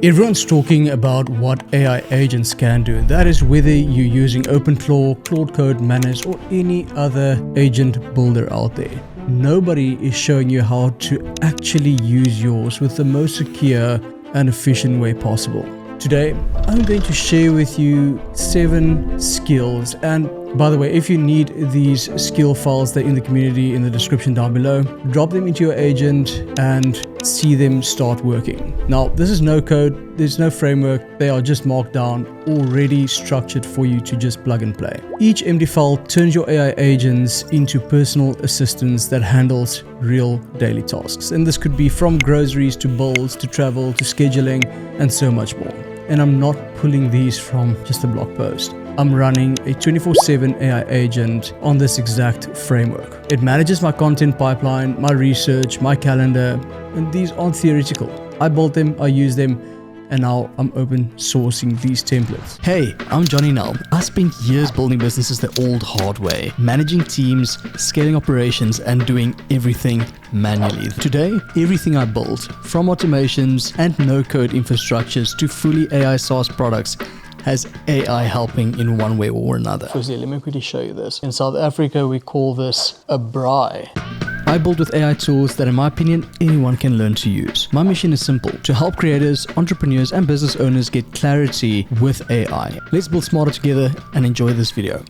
Everyone's talking about what AI agents can do. That is whether you're using OpenClaw, Claude Code, Manus, or any other agent builder out there. Nobody is showing you how to actually use yours with the most secure and efficient way possible. Today, I'm going to share with you 7 skills. And by the way, if you need these skill files, they're in the community in the description down below. Drop them into your agent and see them start working. Now, this is no code, there's no framework, they are just marked down, already structured for you to just plug and play. Each empty file turns your AI agents into personal assistants that handles real daily tasks. And this could be from groceries to bills to travel to scheduling and so much more. And I'm not pulling these from just a blog post. I'm running a 24/7 AI agent on this exact framework. It manages my content pipeline, my research, my calendar, and these aren't theoretical. I built them, I use them, and now I'm open sourcing these templates. Hey, I'm Johnny Nell. I spent years building businesses the old hard way, managing teams, scaling operations, and doing everything manually. Today, everything I built, from automations and no-code infrastructures to fully AI SaaS products, has AI helping in one way or another. Firstly, let me quickly show you this. In South Africa, we call this a braai. I build with AI tools that, in my opinion, anyone can learn to use. My mission is simple: to help creators, entrepreneurs, and business owners get clarity with AI. Let's build smarter together and enjoy this video.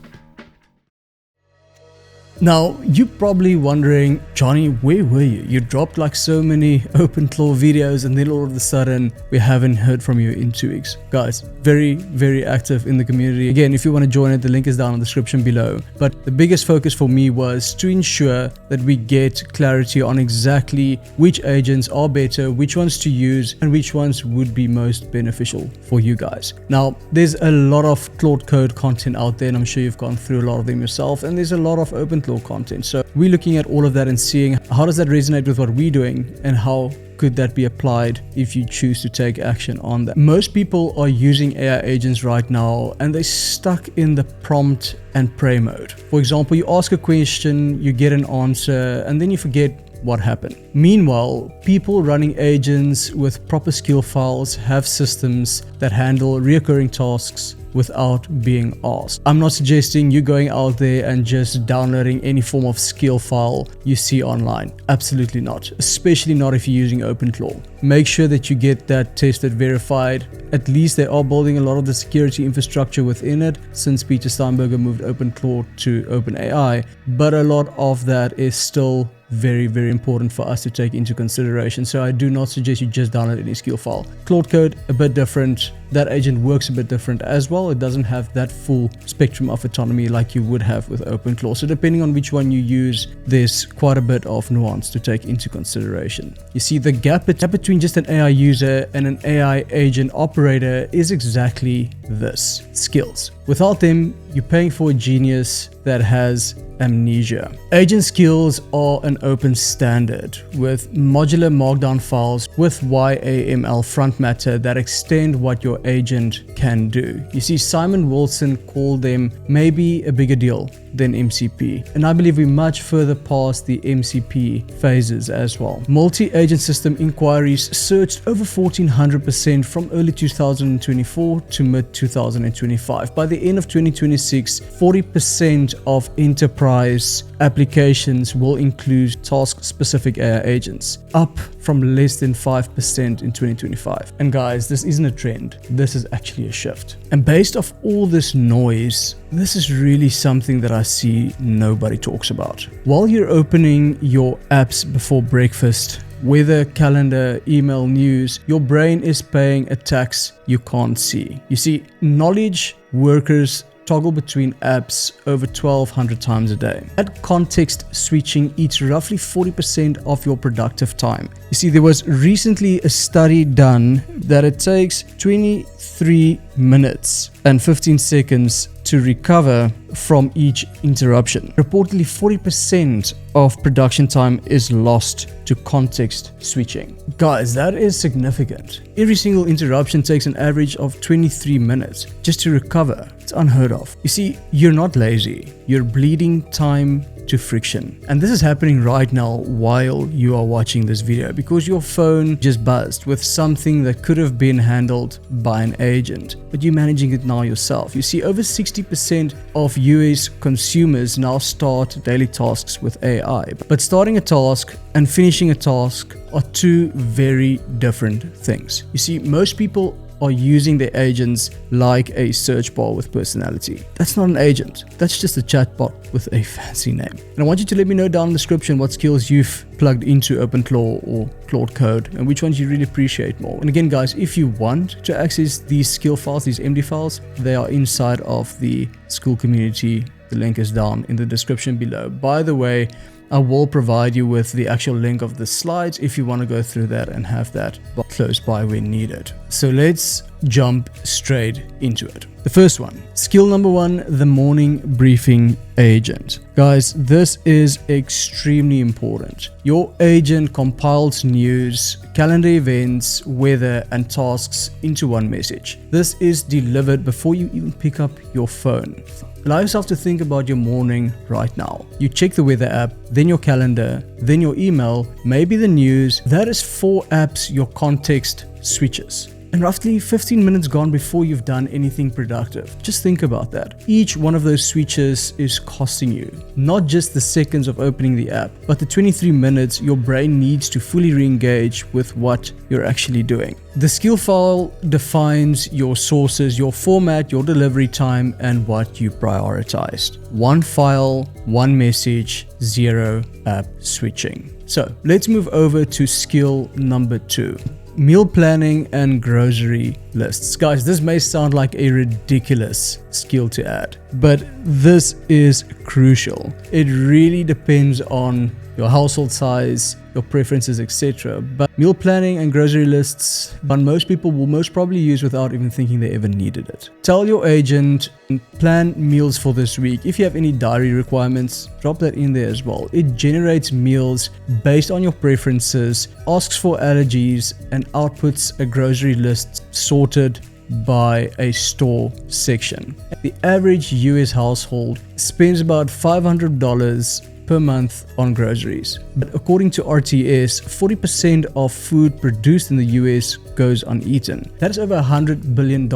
Now, you're probably wondering, Johnny, where were you? You dropped like so many OpenClaw videos and then all of a sudden we haven't heard from you in 2 weeks. Guys, very active in the community. Again, if you want to join it, the link is down in the description below. But the biggest focus for me was to ensure that we get clarity on exactly which agents are better, which ones to use, and which ones would be most beneficial for you guys. Now, there's a lot of Claude Code content out there, and I'm sure you've gone through a lot of them yourself, and there's a lot of OpenClaw content. So we're looking at all of that and seeing how does that resonate with what we're doing and how could that be applied if you choose to take action on that. Most people are using AI agents right now and they're stuck in the prompt and pray mode. For example, you ask a question, you get an answer, and then you forget what happened. Meanwhile, people running agents with proper skill files have systems that handle recurring tasks without being asked. I'm not suggesting you going out there and just downloading any form of skill file you see online. Absolutely not, especially not if you're using OpenClaw. Make sure that you get that tested, verified. At least they are building a lot of the security infrastructure within it since Peter Steinberger moved OpenClaw to OpenAI, but a lot of that is still very important for us to take into consideration. So I do not suggest you just download any skill file. Claude Code, a bit different. That agent works a bit different as well. It doesn't have that full spectrum of autonomy like you would have with OpenClaw. So depending on which one you use, there's quite a bit of nuance to take into consideration. You see, the gap between just an AI user and an AI agent operator is exactly this: skills. Without them, you're paying for a genius that has amnesia. Agent skills are an open standard with modular markdown files with YAML front matter that extend what your agent can do. You see, Simon Wilson called them maybe a bigger deal than MCP, and I believe we're much further past the MCP phases as well. Multi-agent system inquiries surged over 1400% from early 2024 to mid 2025. By the end of 2026, 40% of enterprise applications will include task-specific AI agents, up from less than 5% in 2025. And guys, this isn't a trend, this is actually a shift. And based off all this noise, this is really something that I see nobody talks about. While you're opening your apps before breakfast, weather, calendar, email, news, your brain is paying a tax you can't see. You see, knowledge workers toggle between apps over 1,200 times a day. That context switching eats roughly 40% of your productive time. You see, there was recently a study done that it takes 23 minutes and 15 seconds to recover from each interruption. Reportedly, 40% of production time is lost to context switching. Guys, that is significant. Every single interruption takes an average of 23 minutes just to recover. It's unheard of. You see, you're not lazy. You're bleeding time to friction. And this is happening right now while you are watching this video because your phone just buzzed with something that could have been handled by an agent, but you're managing it now yourself. You see, over 60% of US consumers now start daily tasks with AI, but starting a task and finishing a task are two very different things. You see, most people are using their agents like a search bar with personality. That's not an agent. That's just a chatbot with a fancy name. And I want you to let me know down in the description what skills you've plugged into OpenClaw or Claude Code and which ones you really appreciate more. And again, guys, if you want to access these skill files, these MD files, they are inside of the school community. The link is down in the description below. By the way, I will provide you with the actual link of the slides if you want to go through that and have that close by when needed. So let's jump straight into it. The first one, skill number 1, the morning briefing agent. Guys, this is extremely important. Your agent compiles news, calendar events, weather, and tasks into one message. This is delivered before you even pick up your phone. Allow yourself to think about your morning right now. You check the weather app, then your calendar, then your email, maybe the news. That is 4 apps your context switches. And roughly 15 minutes gone before you've done anything productive. Just think about that. Each one of those switches is costing you not just the seconds of opening the app, but the 23 minutes your brain needs to fully re-engage with what you're actually doing. The skill file defines your sources, your format, your delivery time, and what you prioritized. One file, one message, 0 app switching. So let's move over to skill number 2. Meal planning and grocery lists. Guys, this may sound like a ridiculous skill to add, but this is crucial. It really depends on your household size, your preferences, etc. But meal planning and grocery lists, most people will most probably use without even thinking they ever needed it. Tell your agent, plan meals for this week. If you have any diary requirements, drop that in there as well. It generates meals based on your preferences, asks for allergies, and outputs a grocery list sorted by a store section. The average US household spends about $500 per month on groceries. But according to RTS, 40% of food produced in the US goes uneaten. That is over $100 billion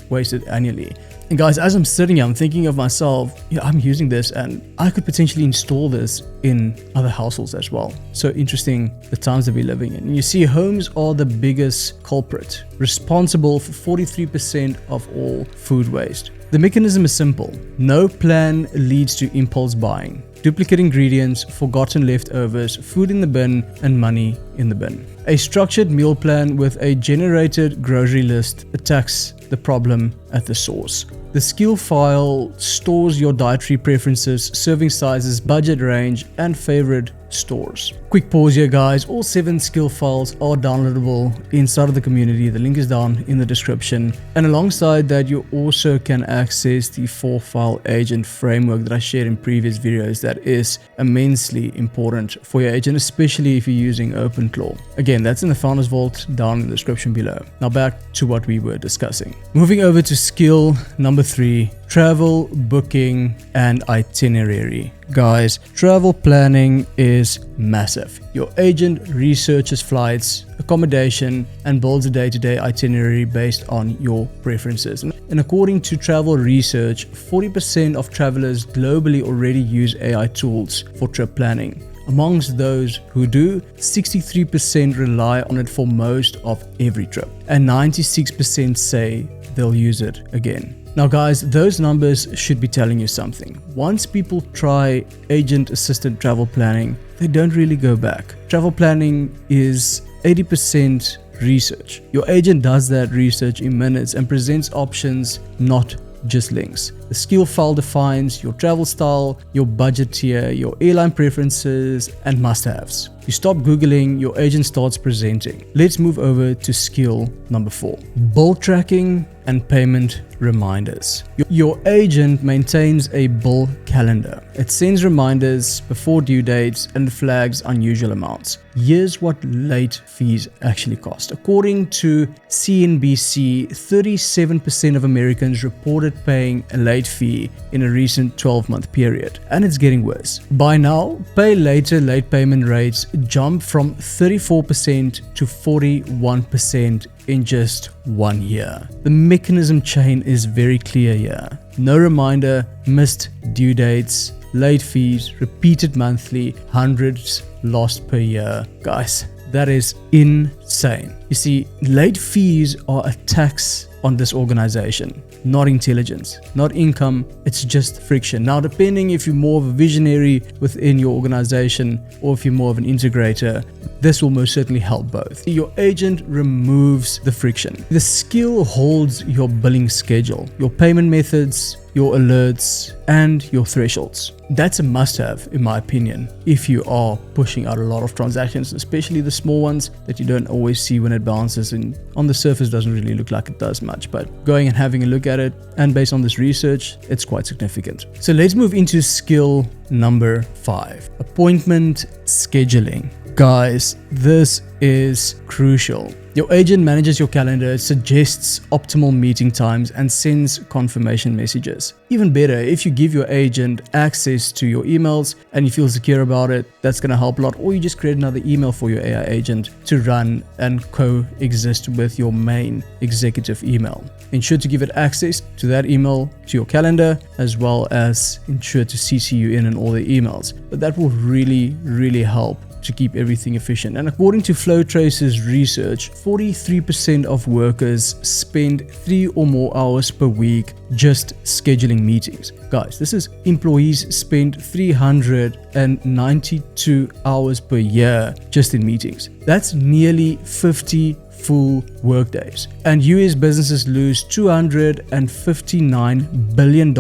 wasted annually. And guys, as I'm sitting here, I'm thinking of myself, yeah, I'm using this and I could potentially install this in other households as well. So interesting the times that we're living in. And you see, homes are the biggest culprit, responsible for 43% of all food waste. The mechanism is simple. No plan leads to impulse buying. Duplicate ingredients, forgotten leftovers, food in the bin, and money in the bin. A structured meal plan with a generated grocery list attacks the problem at the source. The skill file stores your dietary preferences, serving sizes, budget range, and favorite stores. Quick pause here, guys. All 7 skill files are downloadable inside of the community. The link is down in the description. And alongside that, you also can access the 4-file agent framework that I shared in previous videos that is immensely important for your agent, especially if you're using OpenClaw. Again, that's in the Founders Vault down in the description below. Now back to what we were discussing. Moving over to skill number 3, travel, booking, and itinerary. Guys, travel planning is massive. Your agent researches flights, accommodation, and builds a day-to-day itinerary based on your preferences. And according to travel research, 40% of travelers globally already use AI tools for trip planning. Amongst those who do, 63% rely on it for most of every trip, and 96% say they'll use it again. Now guys, those numbers should be telling you something. Once people try agent-assisted travel planning, they don't really go back. Travel planning is 80% research. Your agent does that research in minutes and presents options, not just links. The skill file defines your travel style, your budget tier, your airline preferences, and must-haves. You stop Googling, your agent starts presenting. Let's move over to skill number 4. Bill tracking and payment reminders. Your agent maintains a bill calendar. It sends reminders before due dates and flags unusual amounts. Here's what late fees actually cost. According to CNBC, 37% of Americans reported paying a late fee in a recent 12-month period, and it's getting worse. By now, pay later late payment rates jump from 34% to 41% in just 1 year. The mechanism chain is very clear here. No reminder, missed due dates, late fees, repeated monthly, hundreds lost per year. Guys, that is insane. You see, late fees are a tax on this organization, not intelligence, not income, it's just friction. Now, depending if you're more of a visionary within your organization or if you're more of an integrator, this will most certainly help both. Your agent removes the friction. The skill holds your billing schedule, your payment methods, your alerts, and your thresholds. That's a must-have, in my opinion, if you are pushing out a lot of transactions, especially the small ones that you don't always see when it bounces, and on the surface doesn't really look like it does much, but going and having a look at it, and based on this research, it's quite significant. So let's move into skill number 5, appointment scheduling. Guys, this is crucial. Your agent manages your calendar, suggests optimal meeting times, and sends confirmation messages. Even better, if you give your agent access to your emails and you feel secure about it, that's going to help a lot. Or you just create another email for your AI agent to run and coexist with your main executive email. Ensure to give it access to that email, to your calendar, as well as ensure to CC you in all the emails. But that will really, really help to keep everything efficient. And according to FlowTrace's research, 43% of workers spend 3 or more hours per week just scheduling meetings. Guys, this is employees spend 392 hours per year just in meetings. That's nearly 50 full workdays. And US businesses lose $259 billion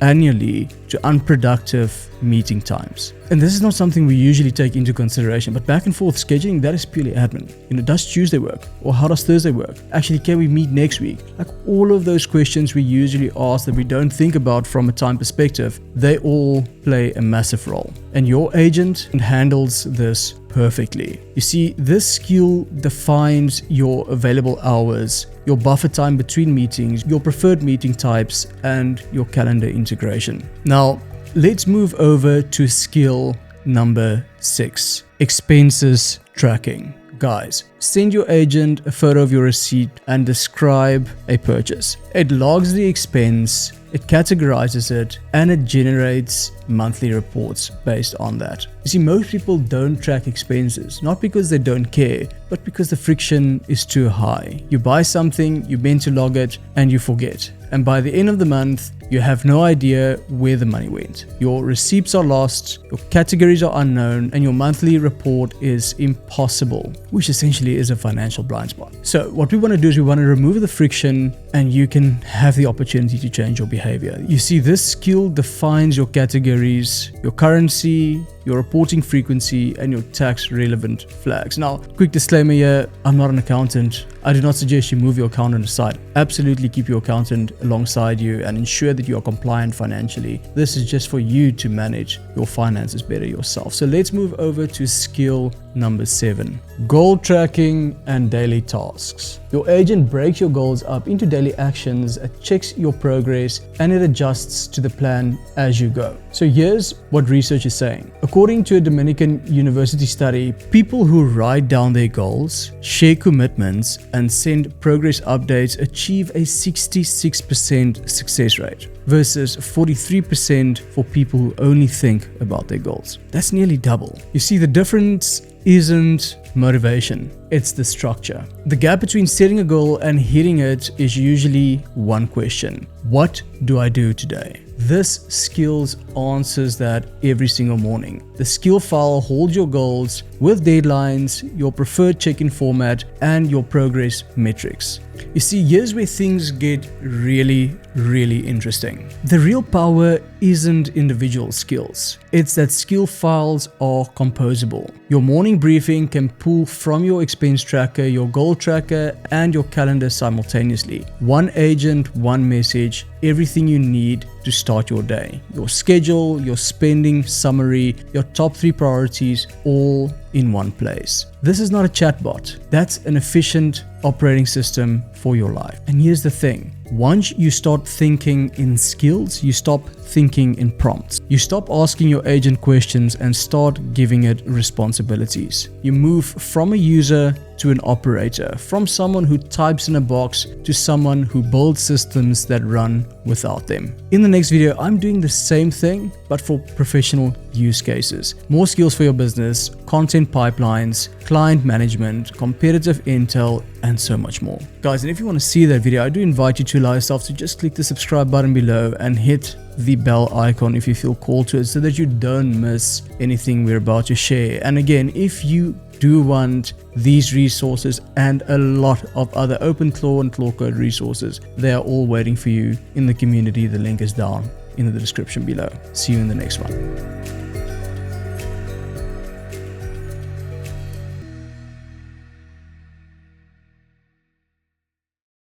annually to unproductive meeting times. And this is not something we usually take into consideration, but back and forth scheduling, that is purely admin. Does Tuesday work? Or how does Thursday work? Actually, can we meet next week? Like all of those questions we usually ask that we don't think about from a time perspective, they all play a massive role. And your agent handles this perfectly. You see, this skill defines your available hours, your buffer time between meetings, your preferred meeting types, and your calendar integration. Now, let's move over to skill number 6, expenses tracking. Guys, send your agent a photo of your receipt and describe a purchase. It logs the expense, it categorizes it, and it generates monthly reports based on that. You see, most people don't track expenses, not because they don't care, but because the friction is too high. You buy something, you're meant to log it, and you forget. And by the end of the month, you have no idea where the money went. Your receipts are lost, your categories are unknown, and your monthly report is impossible, which essentially is a financial blind spot. So what we want to do is we want to remove the friction, and you can have the opportunity to change your behavior. You see, this skill defines your categories, your currency, your reporting frequency, and your tax relevant flags. Now, quick disclaimer here, I'm not an accountant. I do not suggest you move your accountant aside. Absolutely keep your accountant alongside you and ensure that you are compliant financially. This is just for you to manage your finances better yourself. So let's move over to skill number 7, goal tracking and daily tasks. Your agent breaks your goals up into daily actions, it checks your progress, and it adjusts to the plan as you go. So here's what research is saying. According to a Dominican University study, people who write down their goals, share commitments, and send progress updates achieve a 66% success rate versus 43% for people who only think about their goals. That's nearly double. You see, the difference isn't motivation, it's the structure. The gap between setting a goal and hitting it is usually one question: what do I do today? This skills answers that every single morning. The skill file holds your goals with deadlines, your preferred check-in format, and your progress metrics. You see, here's where things get really, really interesting. The real power isn't individual skills. It's that skill files are composable. Your morning briefing can pull from your expense tracker, your goal tracker, and your calendar simultaneously. One agent, one message, everything you need to start your day. Your schedule, your spending summary, your top 3 priorities, all in one place. This is not a chatbot. That's an efficient operating system for your life. And here's the thing. Once you start thinking in skills, you stop thinking in prompts. You stop asking your agent questions and start giving it responsibilities. You move from a user to an operator, from someone who types in a box to someone who builds systems that run without them. In the next video, I'm doing the same thing, but for professional use cases. More skills for your business, content pipelines, client management, competitive intel, and so much more. Guys, and if you want to see that video, I do invite you to allow yourself to just click the subscribe button below and hit the bell icon if you feel called to it, so that you don't miss anything we're about to share. And again, if you do want these resources and a lot of other OpenClaw and Claw Code resources, they are all waiting for you in the community. The link is down in the description below. See you in the next one.